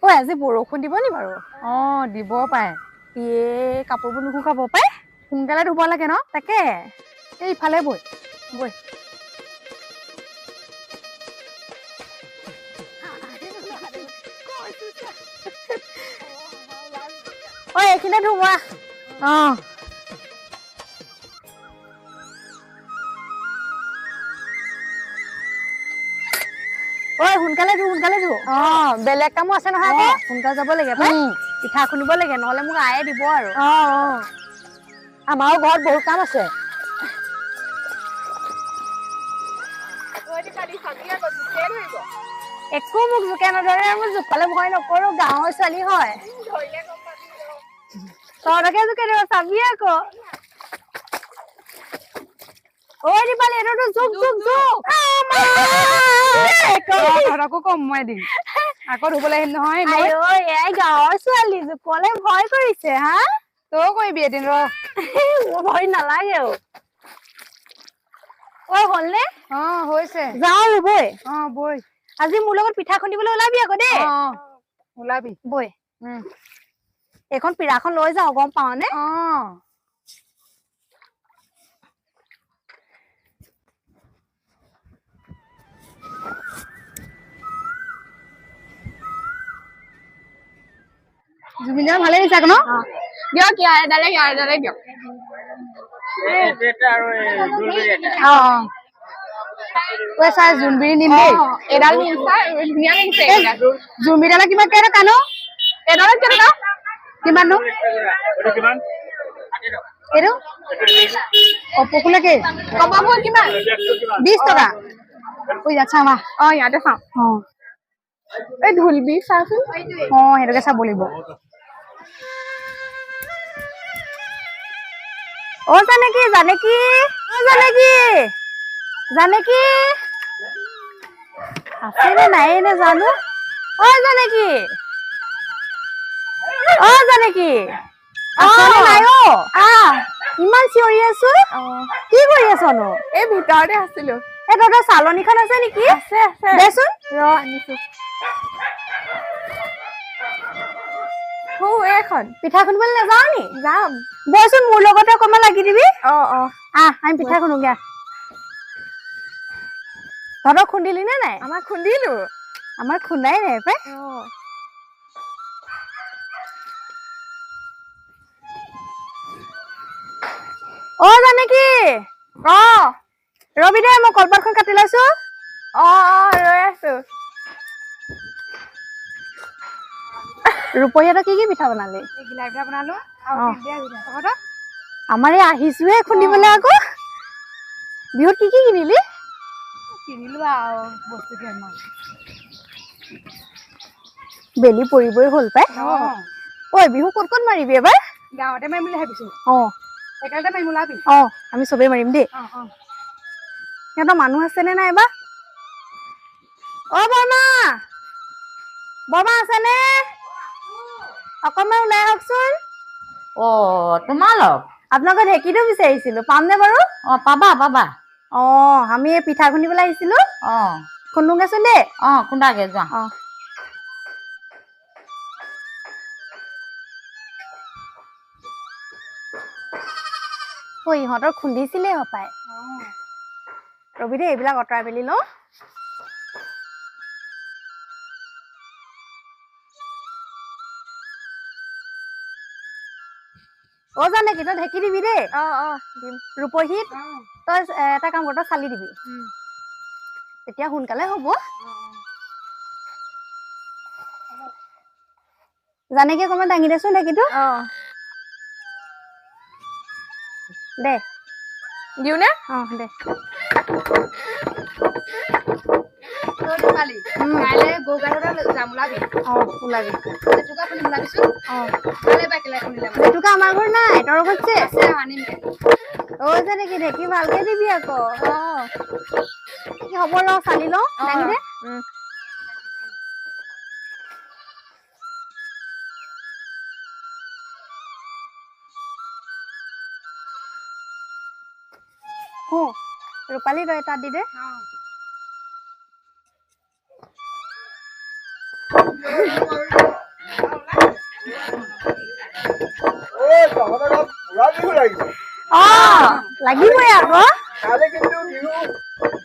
ঐ আজি বৰষুণ দিব নি বাৰু? দিব পায়। কাপোৰবোৰ নুশুকাব পায়। সোনকালে ধুব লাগে ন? তাকে এই ইফালে বৈ। ঐ এইখিনিতে ধুমা। ঐ সোনকালে ধু। বেলেগ কামো আছে নহয় আকৌ। সোনকালে যাব লাগে পাই। পিঠা খুন্দিব লাগে নহলে মোক আয়ে দিব আৰু। আমাৰো ঘৰত বহুত কাম আছে। একো মোক জোকে নধৰে, মই জোকালে ভয় নকৰো, গাঁৱৰ ছোৱালী হয়। তহঁতকে জোকে ধৰিব চাবি আকৌ। ঐ দীপালি এইটোতো জোক। তহঁতকো কম মই এদিন। আকৌ ধুবলৈ আহিম নহয়। এয়াই গাঁৱৰ ছোৱালী জোকলে ভয় কৰিছে হা? তইও কৰিবি এদিন ৰ। মোৰ ভয় নালাগে অ। ঐ হ'লনে? হৈছে। যাওঁ ৰুবই। বৈ। আজি মোৰ লগত পিঠা খুন্দিবলৈ ওলাবি আকৌ দেই। ওলাবি। বৈ। এইখন পিৰাখন লৈ যাওঁ গম পাও নে? জুবিন ভালে দিছে আকৌ ন? দিয়ক ইয়াৰ এডালে দিয়ক। জোনবিৰি নিম দেই। এডাল নিম ধুনীয়া লাগিছে। জোনবিৰি কিমান কেইটকা নো? এডালত কেইটকা? কিমাননো? এইটো পকুলে কি? কপাবোৰ কিমান? 20 টকা। ইয়াত চাওঁ ইয়াতে চাওঁ। এই ঢোলবি চাচোন। সেইটোকে চাব লাগিব। জানেকি আছে নে নাই নে জানো। জানেকি আছনে নাই ইমান চিঞৰি আছো। কি কৰি আছনো? এই ভিতৰতে আছিলো। তহঁতৰ চালনীখন আছে নেকি? আছে দেচোন। ৰ আনিছো। এইখন পিঠা খুন্দিবলৈ নাযাও নি? যাম। বচোন মোৰ লগতে অকমান লাগি দিবি। আমি পিঠা খুন্দোগে। তহঁতৰ খুন্দিলি নে নাই? আমাৰ খুন্দিলো। আমাৰ খুন্দাই নাই পাই। জানেকি ৰবি দে মই কলপাতখন কাটি লৈছো। ৰৈ আছো। ৰূপহীহঁতৰ কি পিঠা বনালি? ঘিলা পিঠা বনালো। আমাৰ এই আহিছোহে খুন্দিবলৈ আকৌ। বিহুত কি কিনিলি? কিনিলো আৰু বস্তু কেইটামান। বেলি পৰিবই হ'ল পাই। বিহু ক'ত মাৰিবি এবাৰ? গাঁৱতে মাৰিম বুলি ভাবিছো। একেলগতে মাৰিম ওলাবি। আমি চবেই মাৰিম দেই। সিহঁতৰ মানুহ আছে নে নাই বা? বৰমা আছেনে? অকণমান ওলাই আহকচোন। তোমালোক? আপোনালোকৰ ঢেঁকীটো বিচাৰিছিলো। পামনে বাৰু? পাবা। আমি এই পিঠা খুন্দিবলৈ আহিছিলো। খুন্দোগেচোন দেই। খুন্দাগে যোৱা। ইহঁতৰ খুন্দিছিলে হপায়। ৰবি দেই এইবিলাক অঁতৰাই মেলি লওঁ। জানেকি তই ঢেঁকী দিবি দেই। দিম। ৰূপহীত তই এটা কাম কৰ, তই চালি দিবি। তেতিয়া সোনকালে হ'ব। জানেকি অকণমান দাঙি দেচোন ঢেঁকীটো। দে দিও নে? দে। কাইলৈ গৰু গাড়ীতে যাম ওলাবি। ওলাবি। জেতুকা খুন্দিম ওলাবিচোন। জেতুকা আমাৰ ঘৰত নাই, তহঁতৰ ঘৰত আছে আনিমগে। জানেকি ঢেঁকী ভালকে দিবি আকৌ। হ'ব ৰ চালি লওঁ। দাঙি দে। ৰূপালী তই তাত দি দে। লাগিবই আকৌ কালি কিন্তু বিহু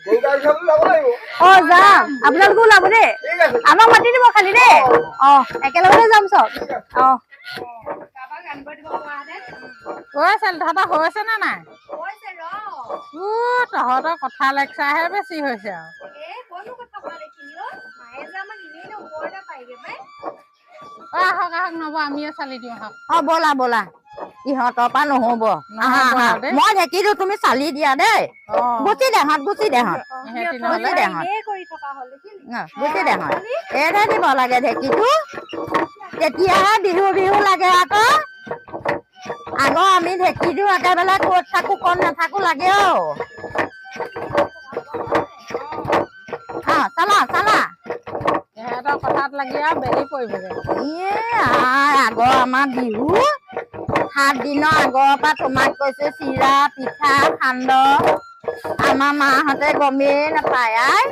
গৰু গাড়ী খাবলৈ যাব লাগিব অ যাম আপোনালোকো ওলাব দেই ঠিক আছে আমাক মাতি দিব খালি দেই অ একেলগতে যাম চব অ ঐ চেল তহঁতৰ হৈছে নে নাই তহঁতৰ কথা লেকচাৰহে বেছি হৈছে আৰু আহক আহক নব আমিয়ে চালি দিওঁ আহক অ ব'লা ব'লা ইহঁতৰ পৰা নহ'ব আহা নহ'ব আহা দেই। মই ঢেঁকীটো তুমি চালি দিয়া দেই গুচি দেহঁত সিহঁতি নহ'লে গুচি দেহঁত গুচি দেহঁত এৰে দিব লাগে ঢেঁকীটো তেতিয়াহে বিহু বিহু লাগে আকৌ আগৰ আমি ঢেঁকীটো একেবাৰে ক'ত থাকো ক'ত নাথাকো লাগে চালা চালা সিহঁতৰ কথাত লাগি আৰু বেলি পৰিবগৈ আগৰ আমাৰ বিহু 7 দিনৰ আগৰ পৰা তোমাক কৈছো চিৰা পিঠা সান্দহ আমাৰ মাহঁতে গমেই নাপায় আই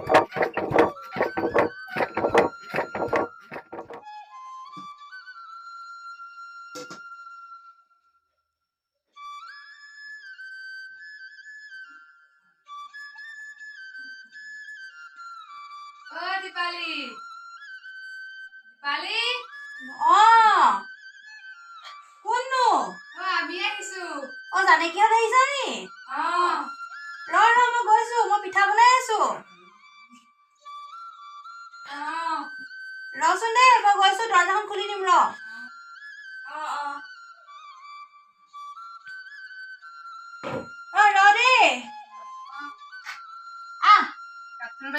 দীপালি দীপালি কোননো আমি আহিছো জানে কিয় আহিছা নি মই গৈছো মই পিঠা বনাই আছো ৰচোন দেই মই গৈছো দৰ্জাখন খুলি দিম ৰ দেই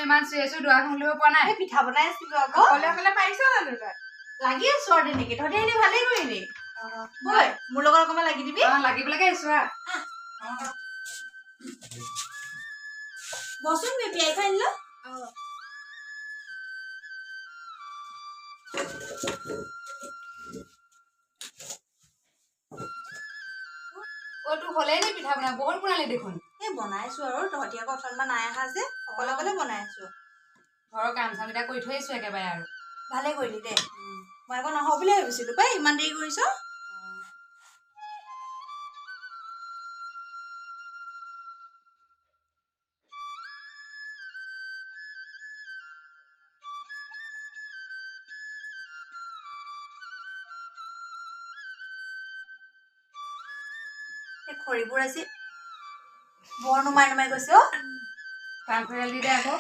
ইমান চিৰিয়াছো দুৱাৰখন খুলিব পৰা নাই পিঠা বনাই আছিলো আকৌ অকলে অকলে পাৰিছ জানো তই লাগি আছো আৰু তেনেকে তহঁতে এনে ভালেই কৰিলি বৈ মোৰ লগত অকমান লাগি দিবি লাগিবলৈকে আহিছো বচোন বেবি আই খাই ল তোৰ হলেই নে পিঠা বনাই বহুত বনালি দেখোন বনাইছো আৰু তহঁতি আকৌ অথনিপা নাই অহা যে অকলে অকলে বনাই আছো ঘৰৰ কাম চাম কেইটা কৰি থৈ আহিছো একেবাৰে আৰু ভালে কৰিলি দে মই আকৌ নহওঁ বুলি ভাবিছিলো পাই ইমান দেৰি কৰিছ খৰিবোৰ আজি বৰ নুমাই নুমাই গৈছে কাম কৰি দি দে আকৌ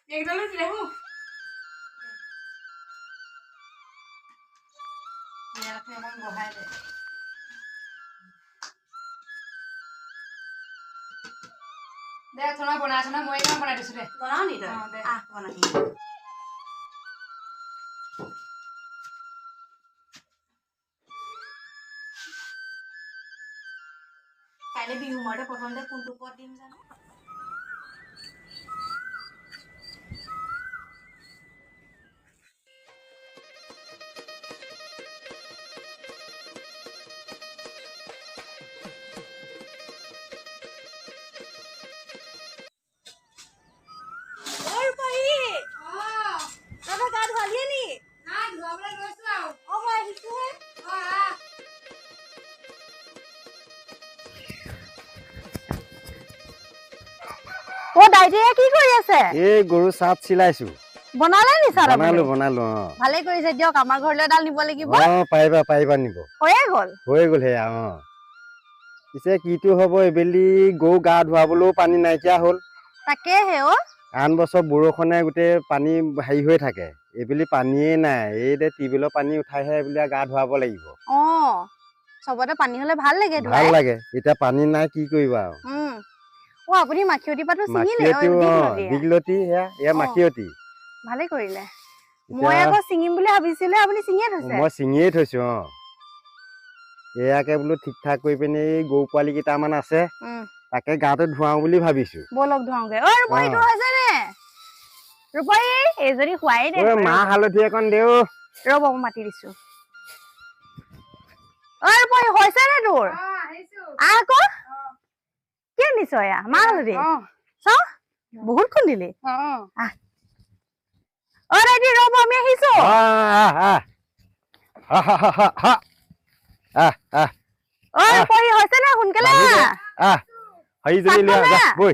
এইকেইটালৈ দিলে হো অকমান বহাই দে দে থোৱা বনাইছ না মই কেইটামান বনাই দিছো দে বনাও নি তই আহ বনাহি কাইলৈ বিহু মৰতে প্ৰথমতে কোনটো পদ দিম জানো দাইটিয়ে কি কৰি আছে এই গৰু চাপ চিলাইছো বনালে নি চাৰ বনালো ভালে কৰিছে দিয়ক আমাৰ ঘৰলৈ এডাল নিব লাগিব পাৰিবা নিব হৈয়ে গ'ল সেয়া পিছে কিটো হব এইবেলি গৰু গা ধুৱাবলৈও পানী নাইকিয়া হল তাকেহে আন বছৰ বৰষুণে গোটেই পানী হেৰি হৈ থাকে এইবেলি পানীয়ে নাই এই টিউবেলৰ পানী উঠাইহে এইবেলি গা ধুৱাব লাগিব চবতে পানী হলে ভাল লাগে এতিয়া পানী নাই কি কৰিবা আৰু আপুনি মাখিয়তী পাতো ছিঙিলে দীঘলতি এয়া মাখিয়তী ভালে কৰিলে মই আকৌ ছিঙিম বুলি ভাবিছিলো আপুনি ছিঙিয়ে থৈছে মই ছিঙিয়ে থৈছো এয়াকে বোলো ঠিক ঠাক কৰি পিনে এই গৰু পোৱালি কেইটামান আছে তাকে গাটো ধুৱাও বুলি ভাবিছো বলক ধুৱাওগে ৰূপাইটো হৈছে নে ৰূপাই এইজনী খুৱাই দে মাহ হালধি এখন দেও ৰ'ব মই মাতি দিছো ৰূপাই হৈছে নে তোৰ আকৌ কি নিশ্চয় মাহ হালধি চাও বহুত খুন্দিলি দাইটি ৰ'ব আমি আহিছো ঐ পৰি হৈছে নে সোনকালে আহ হাইজনী লিয়া যা বৈ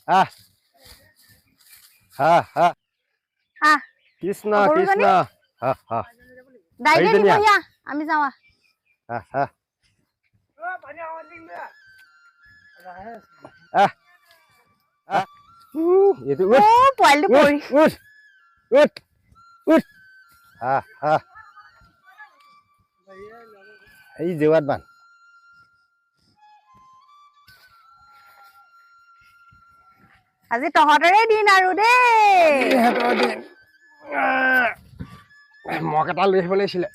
আহ হা হা আহ কৃষ্ণ গৰুজনী? কৃষ্ণ হা হা ডাইৰেক্ট হাইজনী দিবহি আমি যাওঁ হা হা এইটো অ পোৱালিটো পৰি উঠ উঠ উঠ হা হা এই জেৱাত বান আজি তহঁতৰে দিন আৰু দেই মগ এটা লৈ আহিব লাগিছিলে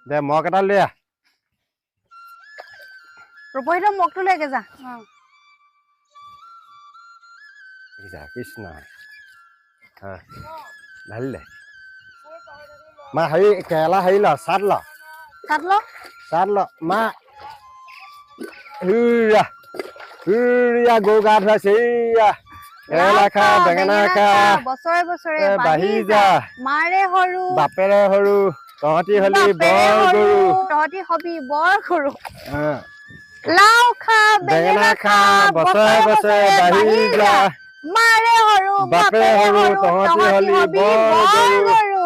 দে মগ এটা লৈ আহ ৰূপহীত মগটো লৈকে যা কৃষ্ণ ঢালিলে মা হেৰি কেৰেলা হেৰি ল চাট ল মা গৰু গা ধুৱাইছে কেৰেলা খা বেঙেনা খা বছৰে বছৰে বাঢ়ি যা মাৰে সৰু বাপেৰে সৰু তহঁতি হলি বৰ গৰু তহঁতি হবি বৰ সৰু লাও খা বেঙেনা খা বছৰে বছৰে বাঢ়ি যা মাৰে সৰু বাপেৰে সৰু তহঁতি হলি বৰ গৰু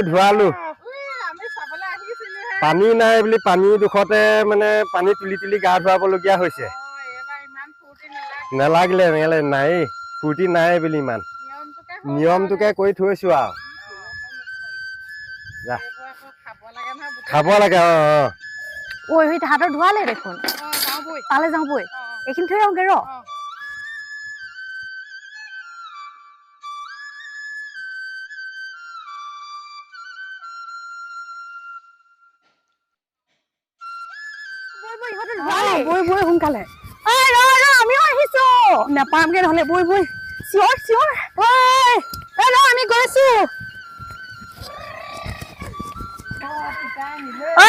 ধোৱালো পানী নাই বুলি পানী দুখতে মানে পানী তুলি তুলি গা ধুৱাবলগীয়া হৈছে নেলাগিলে নাই ফূৰ্তি নাই বুলি ইমান নিয়মটোকে কৰি থৈছো আৰু খাব লাগে ঐ তাহাঁতৰ ধোৱালে দেখোন তালৈ যাওঁ বৈ এইখিনি থৈ আহোগে ৰ বৈ সোনকালে আমিও আহিছো নাপামগে নহলে বৈ চিঞৰ আমি গৈছো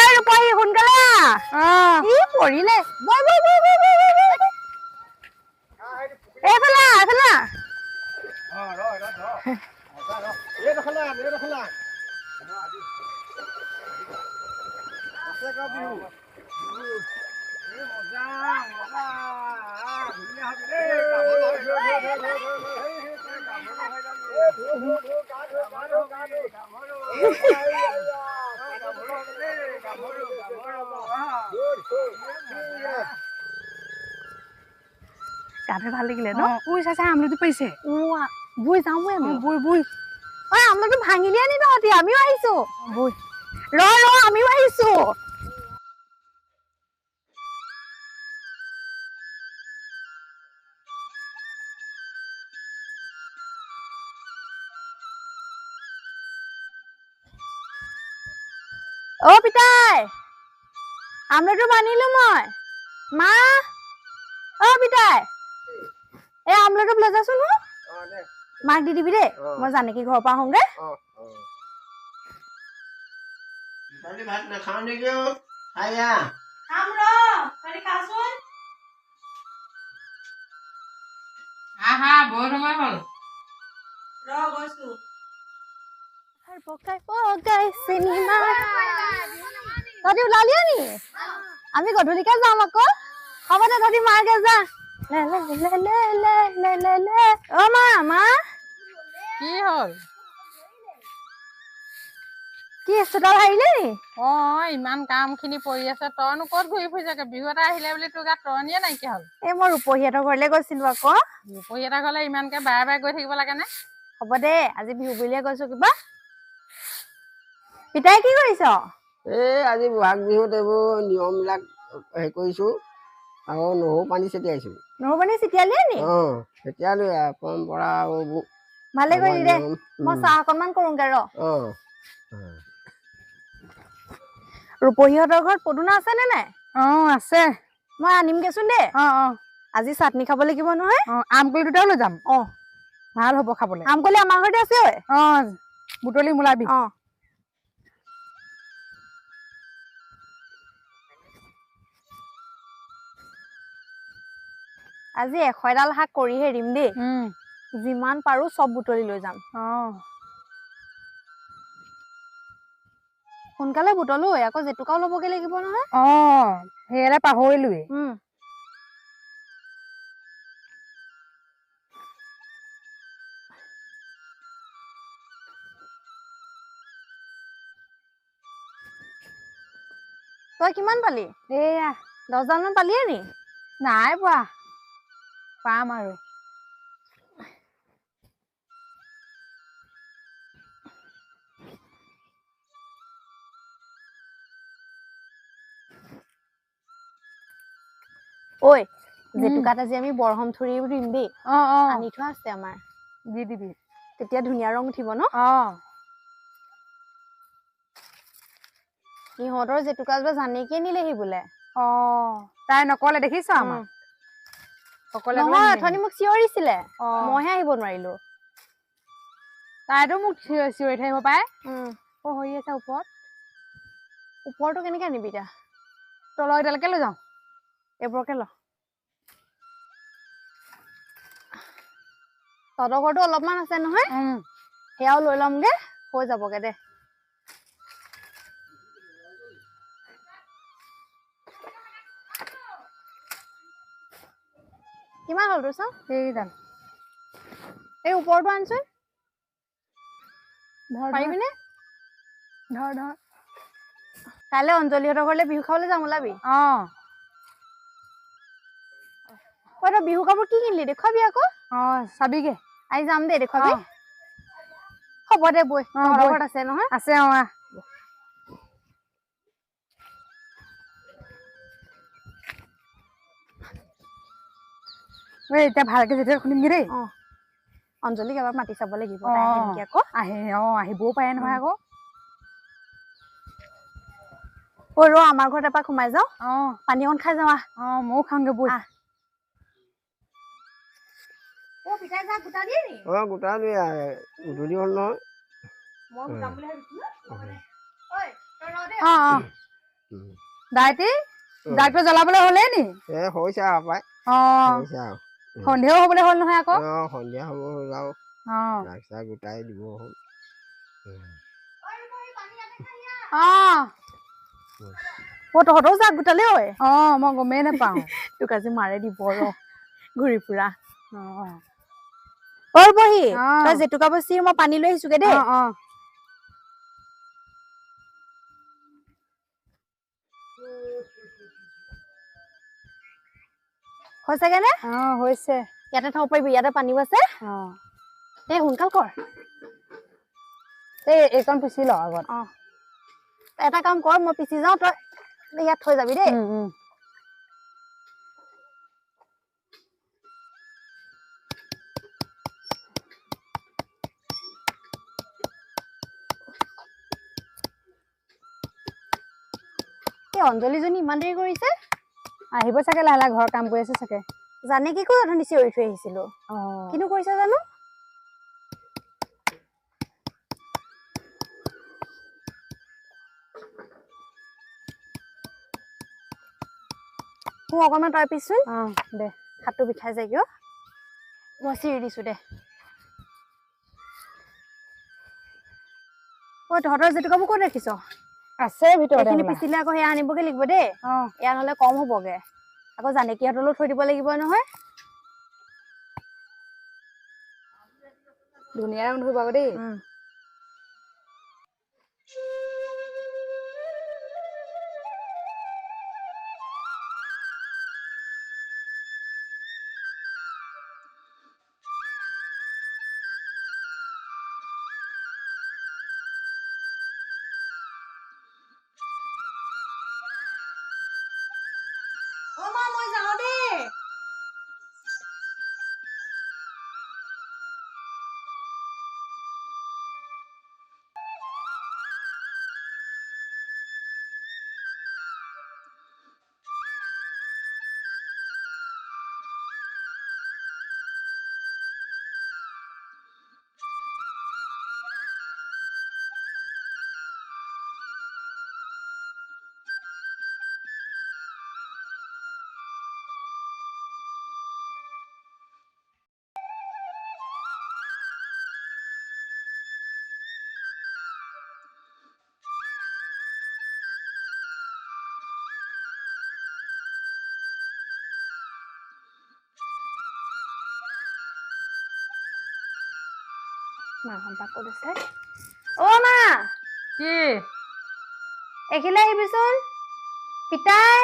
ৰূপহী সোনকালে পৰিলে এইফালে গাধে ভাল লাগিলে ন চাই আমলুটো পাইছে বৈ যাওঁ বৈ আমলুটো ভাঙিলি আনি তহঁতি আমিও আহিছো বৈ ৰ আমিও আহিছো পিতাই আমলুটো বান্ধিলো মই মা পিতাই এই আমলুটো লৈ যাচোন মাক দি দিবি দেই মই জানকী ঘৰৰ পৰা আহোঁগে ভাত নাখাওঁ নেকি খায়া খাম খাচোন হা বহুত সময় হ'ল গৈছো তহঁতি ওলালিয়ে নি আমি গধূলিকে যাম আকৌ হ'ব দে তহঁতি মাৰগে যা মা কি হ'ল কি চোতাল হাৰিলে নি ইমান কাম খিনি পৰি আছে তইনো ক'ত ঘূৰি ফুৰিছাগে বিহু এটা আহিলে বুলি তোৰ গাত তৰণিয়ে নাইকিয়া হ'ল মই ৰূপহীহঁতৰ ঘৰলে গৈছিলো আকৌ ৰূপহী এটা ঘৰলে ইমানকে বাৰে বাৰে গৈ থাকিব লাগে নে হ'ব দে আজি বিহু বুলিয়ে গৈছো কিবা পিতাই কি কৰিছ আজি বহাগ বিহুত এইবোৰ নিয়মবিলাক হেৰি কৰিছো আকৌ নহৰু পানী ছটিয়াইছো নহৰু পানী ছটিয়ালিয়ে নি ছটিয়ালো পৰম্পৰা ভালে কৰিলি দে মই চাহ অকণমান কৰোঁগে ৰ ৰূপহীহঁতৰ ঘৰত পদুনা আছে নে নাই আছে মই আনিমগেচোন দে আজি চাটনি খাব লাগিব নহয় আমকলি দুটাও লৈ যাম ভাল হ'ব খাবলৈ আমকলি আমাৰ ঘৰতে আছে বুটলি মোলাবি আজি 100ডাল শাক কৰিহে এৰিম দেই যিমান পাৰো চব বুটলি লৈ যাম সোনকালে বুটলো আকৌ জেতুকাও ল'বগে লাগিব নহয় সেয়ালে পাহৰিলোৱে তই কিমান পালি এয়া 10ডাল মান পালিয়ে নি নাই পোৱা পাম আৰু ঐ জেতুকাত আজি আমি বৰহম থুৰি দিম দেই আনি থোৱা আছে আমাৰ দি দিবি তেতিয়া ধুনীয়া ৰং উঠিব ন সিহঁতৰ জেতুকাজোপা জানেকে নিলেহি বোলে তাই নকলে দেখিছ আমাক নহয় অথনি মোক চিঞৰিছিলে মইহে আহিব নোৱাৰিলো তাইতো মোক চিঞৰি থাকিব পাৰে হৈ আছে ওপৰটো কেনেকে আনিবি এতিয়া তলৰ এডালকে লৈ যাওঁ এইবোৰকে ল তহঁতৰ ঘৰটো অলপমান আছে নহয় সেয়াও লৈ ল'মগে হৈ যাবগে দে কিমান হ'ল তোৰ চাওঁ এইডাল এই ওপৰটো আনচোন ধৰ পাৰিবিনে ধৰ কাইলৈ অঞ্জলিহঁতৰ ঘৰলে বিহু খাবলৈ যাম ওলাবি তই বিহু কাপোৰ কি কিনিলি দেখুৱাবি আকৌ চাবিগে আহি যাম দেই দেখুৱাবি হ'ব দে বৈ তহঁতৰ ঘৰত আছে নহয় আছে এতিয়া ভালকে যেতিয়া শুনিমগে দেই অঞ্জলিক এবাৰ মাতি চাব লাগিব তাই আহে নেকি আকৌ আহিবও পাৰে নহয় আকৌ ৰ আমাৰ ঘৰত এপাক সোমাই যাওঁ পানী অকণ খাই যাওঁ ময়ো খাওঁগে বৈ পিতাই যা গোটা দিয়ে নি গোটা দিয়া গধূলি হ'ল নহয় মই গোটাম বুলি ভাবিছিলো দাইটো জ্বলাবলৈ হ'লেই নি হৈছে আৰু পাই হৈছে আৰু সন্ধিয়াও হ'বলৈ হ'ল নহয় আকৌ সন্ধিয়া হ'ব হ'ল আৰু ৰাস্তা গোটাই দিব হ'ল তহঁতও যাক গোটালে ঐ মই গমেই নাপাওঁ তোক আজি মাৰে দিব ৰ ঘূৰি ফুৰা বহি তই জেতুকা বচি মই পানী লৈ আহিছোগে দেই হৈছেগে নে হৈছে ইয়াতে থব পাৰিবি ইয়াতে পানীও আছে এই সোনকাল কৰ এইকণ পিচি ল আগত এটা কাম কৰ মই পিচি যাওঁ তই ইয়াত থৈ যাবি দেই অঞ্জলিজনী ইমান দেৰি কৰিছে আহিব চাগে লাহে লাহে ঘৰৰ কাম কৰি আছে চাগে জানে কি কৈ অথনি চিঞৰি থৈ আহিছিলো কিনো কৰিছে জানো মোক অকণমান তই পিছচোন দে হাতটো বিষাই যায় কিয় মই চিৰি দিছো দে তহঁতৰ জেতুকাবোৰ ক'ত ৰাখিছ আছে ভিতৰতে এইখিনি পিচিলে আকৌ সেয়া আনিবগে লাগিব দেই ইয়াত হ'লে কম হ'বগে আকৌ জানেকিহঁতলৈও থৈ দিব লাগিব নহয় ধুনীয়া ৰং ধৰিব আকৌ দেই মই যাওঁ দেই মাহঁত বা ক'ত আছে? অ মা, কি এইখিলে আহিবিচোন। পিতাই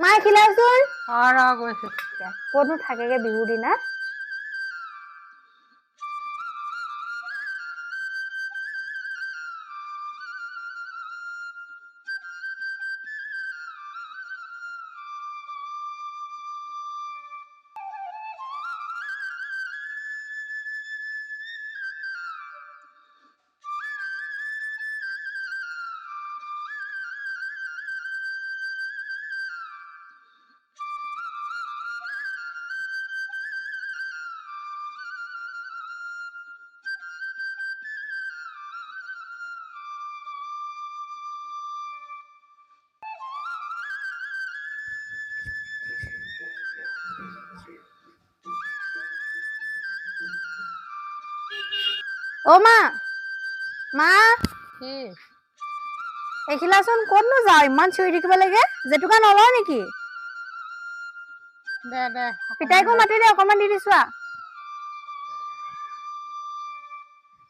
মা এইখিলে আহচোন। গৈছো ক'তনো থাকেগে বিহুৰ দিনা। অ মা, মা কি এইখিলাচোন। ক'তনো যাওঁ, ইমান চিঞৰি থাকিব লাগে। জেতুকা নলওঁ নেকি? দে দে পিতাইকো মাতি দে, অকণমান দি দিছো।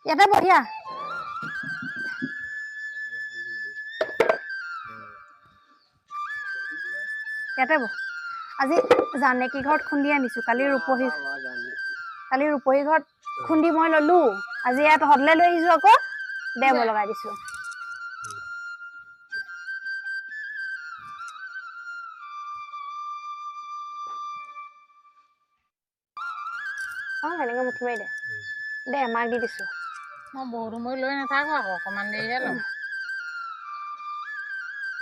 ইয়াতে বহিয়া। ইয়াতে বহ। আজি জানেকী ঘৰত খুন্দি আনিছো। কালি ৰূপহী ঘৰত খুন্দি মই ললো। আজি ইয়াত হদলে লৈ আহিছো আকৌ। দে মই লগাই দিছো। সেনেকে মুঠি মাৰি দে মাক দি দিছো। মই বহুত সময় লৈ নাথাকো আকৌ, অকণমান দেৰিহে ল'ম।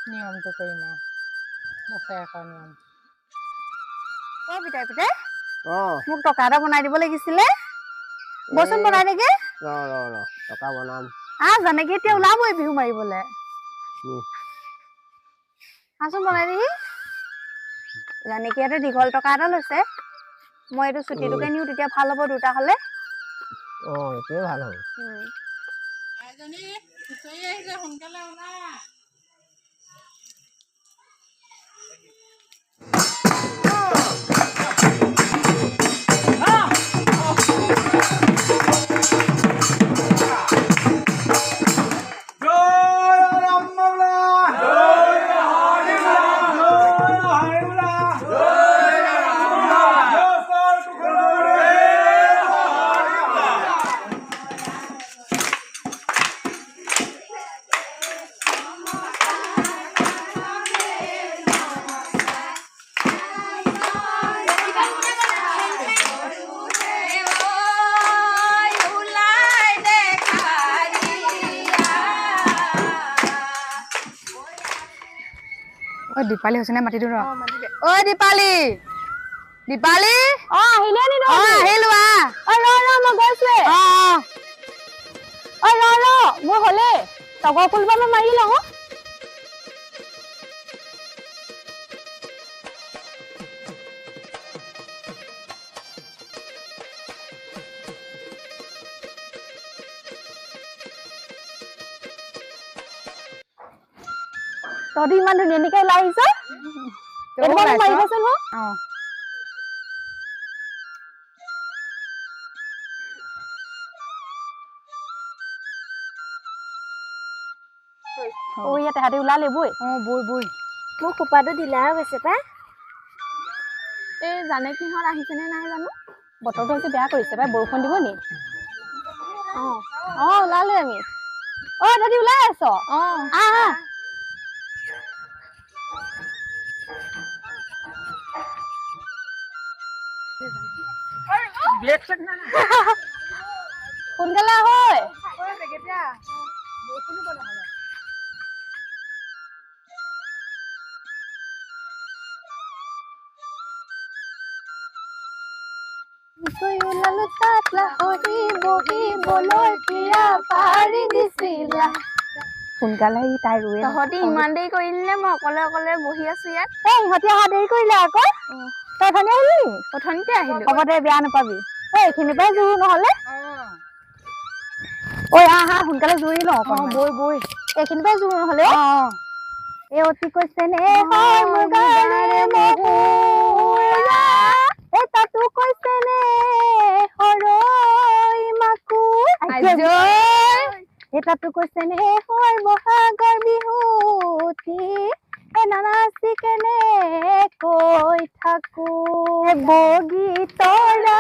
নিয়মটো কৰিম আৰু বছৰেকৰ নিয়ম। অ পিতাই পিতাই, অ মোক টকা এটা বনাই দিব লাগিছিলে। বচোন বনাই দেগে। ৰ টকা বনাম। জানেকি এতিয়া ওলাবই বিহু মাৰিবলে। আচোন বনাই দেহি। জানেকি ইয়াতে দীঘল টকা এটা লৈছে। মই এইটো চুটিটোকে নিও, তেতিয়া ভাল হ'ব দুটা হলে। এইটোৱে ভাল হ'ব। আইজনী হুঁচৰি আহিছে, সোনকালে ওলা। দীপালী হৈছে নে? মাতি দিওঁ ৰ। ঐ দীপালী, দীপালী আহিলে নি? আহিলো মই গৈছোৱে। মোৰ হলে তগৰ ফুল মই মাৰি লওঁ। তহঁতি ইমান ধুনীয়াকে ওলাই আহিছ। মাৰিবচোন মোক। ইয়াতে হাতী ওলালে বৈ। বৈ বৈ। মোৰ খোপাটো ঢিলা হৈ গৈছে পাই। এই জানেকিহঁত আহিছেনে নাই জানো? বতৰটো আজি বেয়া কৰিছে পাই, বৰষুণ দিব নি? ওলালে আমি। তহঁতি ওলাই আছ? আহ। সোনকালে আহ। সোনকালে তাই ৰুৱে। তহঁতি ইমান দেৰি কৰিলি নে? মই অকলে অকলে বহি আছো ইয়াত। ইহঁতি অহা দেৰি কৰিলে আকৌ। তই অথনি আহিলি নি? অথনিতে আহিলো। হ'ব দে, বেয়া নাপাবি। এইখিনিৰ পৰাই জোৰো নহলে। আহা সোনকালে জুৰি লওঁ। বৈ এইখিনিৰ পৰাই জোৰো নহলে। এই অতি কৈছে নে হয় মুগাৰে মহুৰা এই তাতো কৈছে নে হৰৈ মাকো এই তাতো কৈছে নে হয় বহাগৰ বিহুতি এ নানাচি কেনে কৈ থাকো বগী তৰা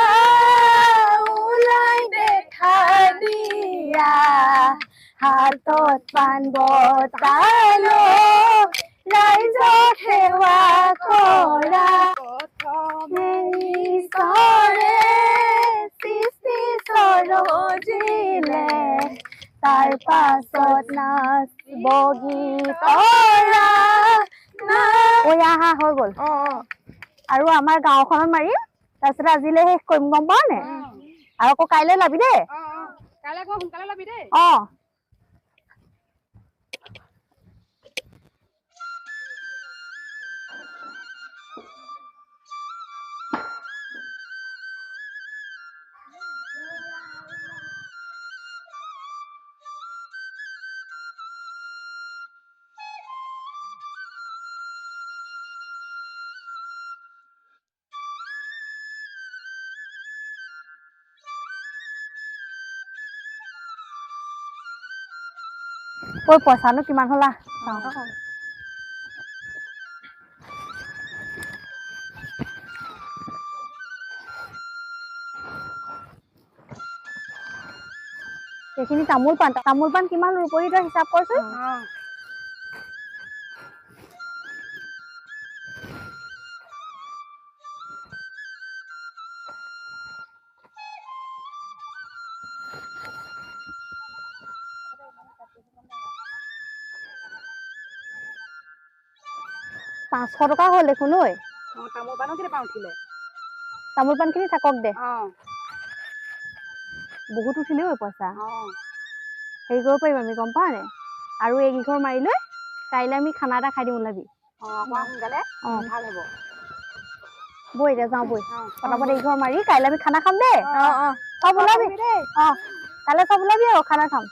ওলাই দেখা দিয়া হাতত পাণ বটালো ৰাইজক সেৱা কৰা ঈশ্বৰে সৃষ্টি সৰজিলে তাৰ পাছত নাচ বগী তৰা আহা হৈ গ'ল আৰু আমাৰ গাঁওখনত মাৰিম তাৰপিছত আজিলে শেষ কৰিম গম পাৱ নে আৰু আকৌ কাইলৈ লাবি দেই কাইলৈ আকৌ সোনকালে লাবি দেই কৈ পইচানো কিমান হলা এইখিনি তামোল পাণ কিমান ৰূপৰি তই হিচাপ কৰচোন $500 হ'ল দেখোন ঐ তামোল পাণো কেইটামান উঠিলে তামোল পাণ খিনি থাকক দে বহুত উঠিলে ঐ পইচা হেৰি কৰিব পাৰিম আমি গম পাৱ নে আৰু এইকেইঘৰ মাৰি লৈ কাইলৈ আমি খানা এটা খাই দিম ওলাবি সোনকালে ভাল হ'ব বৈ এতিয়া যাওঁ বৈ পটাপট এইঘৰ মাৰি কাইলৈ আমি খানা খাম দেই চব ওলাবি কাইলৈ চব ওলাবি আৰু খানা খাম